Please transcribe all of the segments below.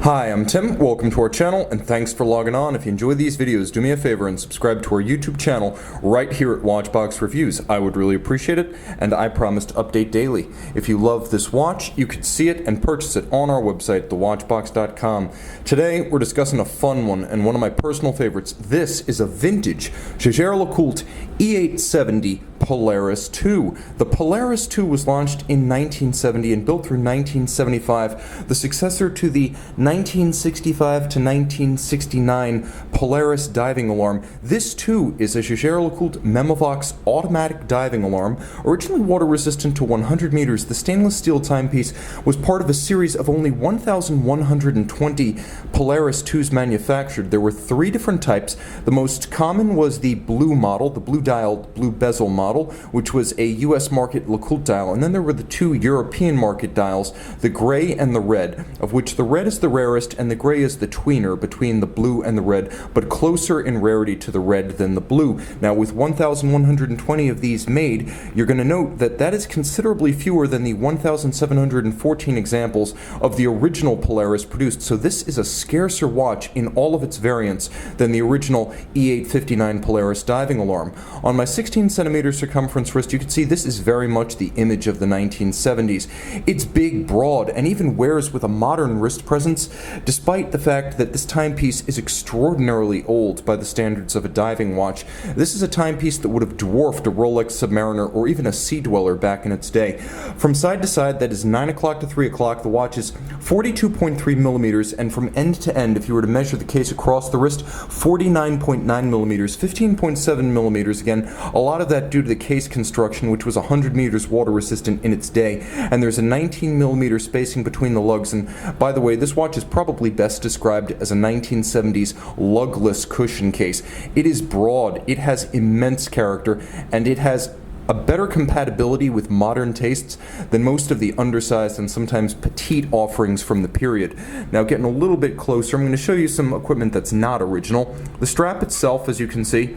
Hi, I'm Tim, welcome to our channel, and thanks for logging on. If you enjoy these videos, do me a favor and subscribe to our YouTube channel right here at Watchbox Reviews. I would really appreciate it, and I promise to update daily. If you love this watch, you can see it and purchase it on our website, thewatchbox.com. Today, we're discussing a fun one, and one of my personal favorites. This is a vintage Jaeger-LeCoultre E870 Polaris II. The Polaris II was launched in 1970 and built through 1975, the successor to the 1965 to 1969 Polaris diving alarm. This too is a Jaeger-LeCoultre Memovox automatic diving alarm, originally water resistant to 100 meters. The stainless steel timepiece was part of a series of only 1,120 Polaris IIs manufactured. There were three different types. The most common was the blue model, the blue dialed, blue bezel model, which was a US market LeCoultre dial, and then there were the two European market dials, the gray and the red, of which the red is the rarest and the gray is the tweener between the blue and the red, but closer in rarity to the red than the blue. Now, with 1,120 of these made, you're going to note that that is considerably fewer than the 1,714 examples of the original Polaris produced, so this is a scarcer watch in all of its variants than the original E859 Polaris diving alarm. On my 16cm circumference wrist, you can see this is very much the image of the 1970s. It's big, broad, and even wears with a modern wrist presence, despite the fact that this timepiece is extraordinarily old by the standards of a diving watch. This is a timepiece that would have dwarfed a Rolex Submariner or even a Sea Dweller back in its day. From side to side, that is 9 o'clock to 3 o'clock, the watch is 42.3 millimeters, and from end to end, if you were to measure the case across the wrist, 49.9 millimeters, 15.7 millimeters, again, a lot of that due to the case construction, which was 100 meters water resistant in its day, and there's a 19 millimeter spacing between the lugs. And by the way, this watch is probably best described as a 1970s lugless cushion case. It is broad, it has immense character, and it has a better compatibility with modern tastes than most of the undersized and sometimes petite offerings from the period. Now, getting a little bit closer, I'm going to show you some equipment that's not original. The strap itself, as you can see,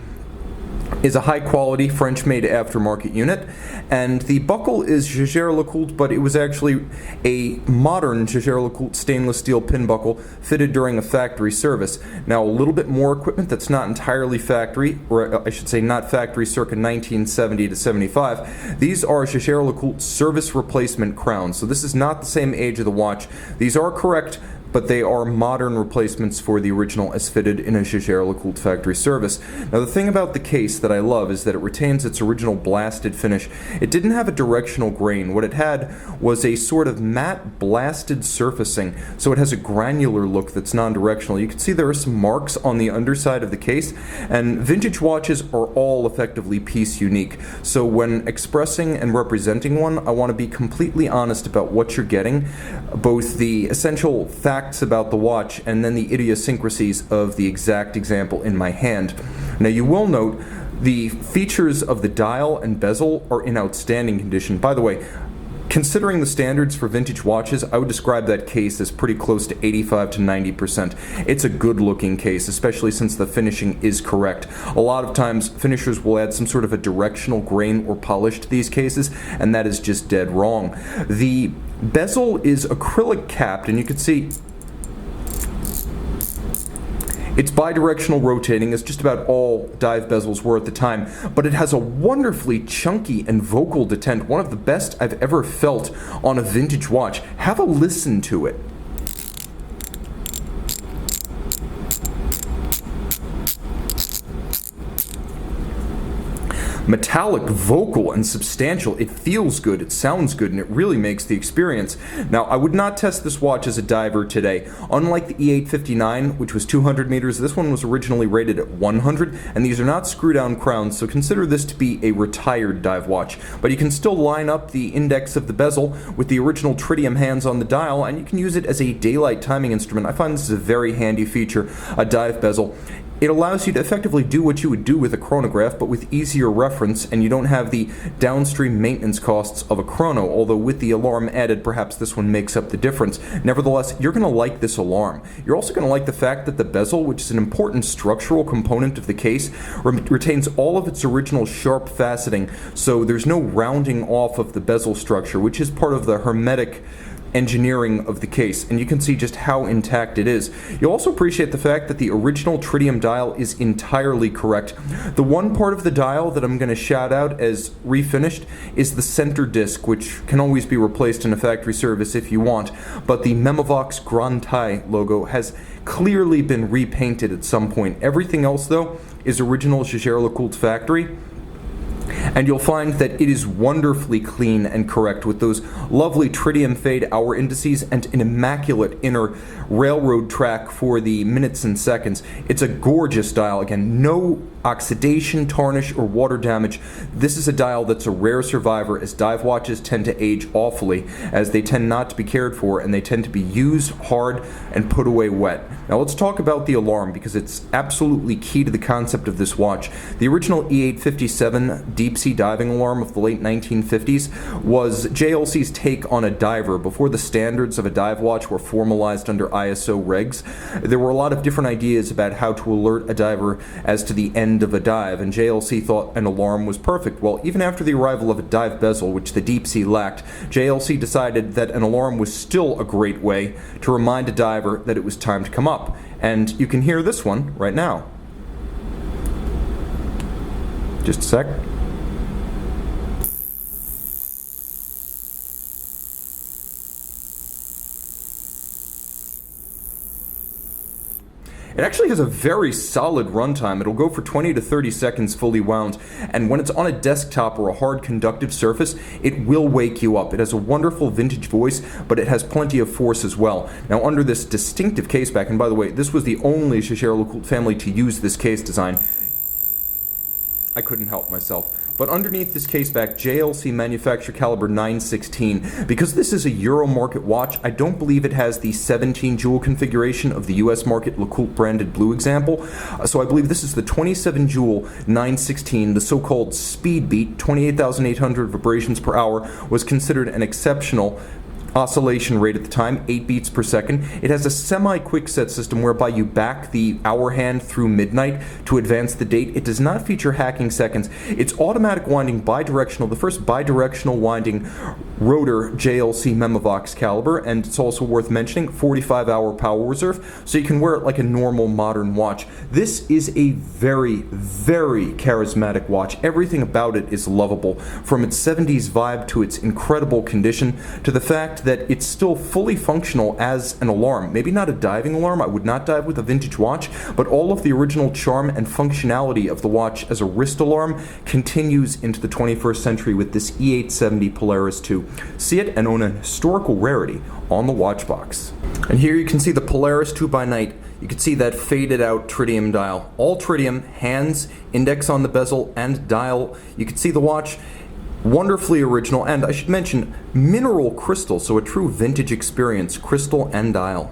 is a high-quality French-made aftermarket unit, and the buckle is Jaeger-LeCoultre, but it was actually a modern Jaeger-LeCoultre stainless steel pin buckle fitted during a factory service. Now, a little bit more equipment that's not entirely factory, or I should say not factory circa 1970 to 75. These are Jaeger-LeCoultre service replacement crowns, so this is not the same age of the watch. These are correct, but they are modern replacements for the original as fitted in a Jaeger-LeCoultre factory service. Now, the thing about the case that I love is that it retains its original blasted finish. It didn't have a directional grain. What it had was a sort of matte blasted surfacing, so it has a granular look that's non-directional. You can see there are some marks on the underside of the case, and vintage watches are all effectively piece unique. So when expressing and representing one, I want to be completely honest about what you're getting, both the essential facts about the watch and then the idiosyncrasies of the exact example in my hand. Now, you will note the features of the dial and bezel are in outstanding condition. By the way, considering the standards for vintage watches, I would describe that case as pretty close to 85 to 90%. It's a good looking case, especially since the finishing is correct. A lot of times finishers will add some sort of a directional grain or polish to these cases, and that is just dead wrong. The bezel is acrylic capped, and you can see it's bi-directional rotating, as just about all dive bezels were at the time, but it has a wonderfully chunky and vocal detent, one of the best I've ever felt on a vintage watch. Have a listen to it. Metallic, vocal, and substantial. It feels good, it sounds good, and it really makes the experience. Now, I would not test this watch as a diver today. Unlike the E859, which was 200 meters, this one was originally rated at 100, and these are not screw-down crowns, so consider this to be a retired dive watch. But you can still line up the index of the bezel with the original tritium hands on the dial, and you can use it as a daylight timing instrument. I find this is a very handy feature, a dive bezel. It allows you to effectively do what you would do with a chronograph, but with easier reference, and you don't have the downstream maintenance costs of a chrono, although with the alarm added, perhaps this one makes up the difference. Nevertheless, you're going to like this alarm. You're also going to like the fact that the bezel, which is an important structural component of the case, retains all of its original sharp faceting, so there's no rounding off of the bezel structure, which is part of the hermetic engineering of the case, and you can see just how intact it is. You'll also appreciate the fact that the original tritium dial is entirely correct. The one part of the dial that I'm going to shout out as refinished is the center disc, which can always be replaced in a factory service if you want, but the Memovox Grand Tai logo has clearly been repainted at some point. Everything else, though, is original Jaeger-LeCoultre factory. And you'll find that it is wonderfully clean and correct with those lovely tritium fade hour indices and an immaculate inner railroad track for the minutes and seconds. It's a gorgeous dial. Again, no oxidation, tarnish, or water damage. This is a dial that's a rare survivor, as dive watches tend to age awfully, as they tend not to be cared for and they tend to be used hard and put away wet. Now let's talk about the alarm, because it's absolutely key to the concept of this watch. The original E870 deep sea diving alarm of the late 1950s was JLC's take on a diver. Before the standards of a dive watch were formalized under ISO regs, there were a lot of different ideas about how to alert a diver as to the end of a dive, and JLC thought an alarm was perfect. Well, even after the arrival of a dive bezel, which the deep sea lacked, JLC decided that an alarm was still a great way to remind a diver that it was time to come up. And you can hear this one right now. Just a sec. It actually has a very solid runtime. It'll go for 20 to 30 seconds fully wound, and when it's on a desktop or a hard conductive surface, it will wake you up. It has a wonderful vintage voice, but it has plenty of force as well. Now, under this distinctive case back, and by the way, this was the only Jaeger-LeCoultre family to use this case design. I couldn't help myself. But underneath this caseback, JLC manufacture caliber 916. Because this is a Euro market watch, I don't believe it has the 17 jewel configuration of the US market LeCoultre branded blue example. So I believe this is the 27 jewel 916, the so-called speed beat, 28,800 vibrations per hour, was considered an exceptional oscillation rate at the time, 8 beats per second. It has a semi-quick set system whereby you back the hour hand through midnight to advance the date. It does not feature hacking seconds. It's automatic winding bi-directional, the first bi-directional winding rotor JLC Memovox caliber, and it's also worth mentioning 45-hour power reserve, so you can wear it like a normal modern watch. This is a very, very charismatic watch. Everything about it is lovable, from its 70s vibe to its incredible condition to the fact that it's still fully functional as an alarm. Maybe not a diving alarm, I would not dive with a vintage watch, but all of the original charm and functionality of the watch as a wrist alarm continues into the 21st century with this E870 Polaris II. See it and own an historical rarity on the watch box. And here you can see the Polaris II by night. You can see that faded out tritium dial. All tritium, hands, index on the bezel, and dial. You can see the watch. Wonderfully original, and I should mention, mineral crystal, so a true vintage experience, crystal and dial.